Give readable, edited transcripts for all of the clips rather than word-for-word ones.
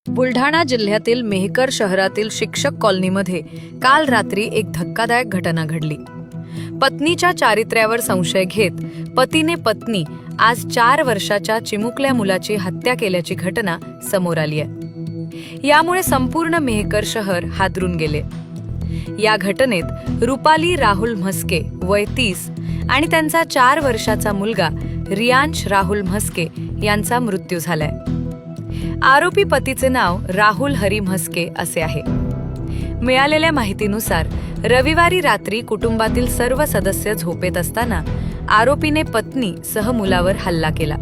बुलढाणा जिल्ह्यातील मेहकर शहरातील शिक्षक कॉलनीमध्ये काल रात्री एक धक्कादायक घटना घडली. पत्नीच्या चारित्र्यावर संशय घेत पतीने पत्नी आज 4 वर्षाच्या चिमुकल्या मुलाची हत्या केल्याची घटना समोर आली आहे. यामुळे संपूर्ण मेहकर शहर हादरून गेले. या घटनेत रुपाली राहुल म्हस्के वय 30 आणि त्यांचा 4 वर्षाचा मुलगा रियांश राहुल म्हस्के यांचा मृत्यू झालाय. आरोपी पतीचे नाव राहुल हरी म्हस्के असे आहे. मिळालेल्या माहितीनुसार रविवारी रात्री कुटुंबातील सर्व सदस्य झोपेत असताना आरोपीने पत्नी सह मुलावर हल्ला केला.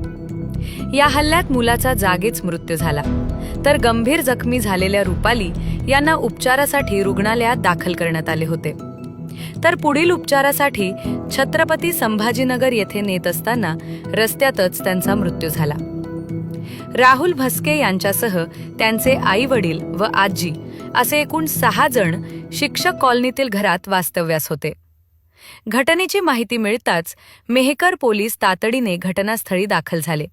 या हल्ल्यात मुलाचा जागीच मृत्यू झाला, तर गंभीर जखमी झालेल्या रुपाली यांना उपचारासाठी रुग्णालयात दाखल करण्यात आले होते. तर पुढील उपचारासाठी छत्रपती संभाजीनगर येथे नेत असताना रस्त्यातच त्यांचा मृत्यू झाला. राहुल म्हस्के यांच्यासह त्यांचे आई वडील व आजी असे एकूण 6 जण शिक्षक कॉलनीतील घरात वास्तव्यास होते. घटनेची माहिती मिळताच मेहकर पोलीस तातडीने घटनास्थळी दाखल झाले.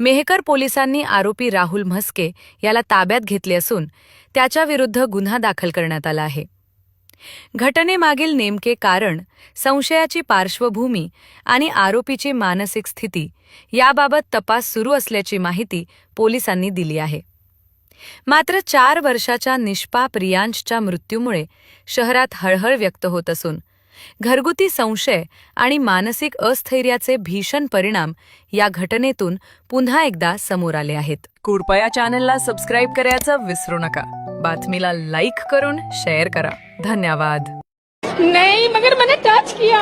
मेहकर पोलिसांनी आरोपी राहुल म्हस्के याला ताब्यात घेतले असून त्याच्याविरुद्ध गुन्हा दाखल करण्यात आला आहे. घटनेमागील नेमके कारण, संशयाची पार्श्वभूमी आणि आरोपीची मानसिक स्थिती याबाबत तपास सुरू असल्याची माहिती पोलिसांनी दिली आहे. मात्र 4 वर्षाच्या निष्पाप रियांशच्या मृत्यूमुळे शहरात हळहळ व्यक्त होत असून घरगुती संशय आणि मानसिक अस्थैर्याचे भीषण परिणाम या घटनेतून पुन्हा एकदा समोर आले आहेत. कृपया चॅनलला सबस्क्राईब करायचं विसरू नका. बातमीला लाईक करून शेअर करा. धन्यवाद. नहीं, मगर मैंने टच किया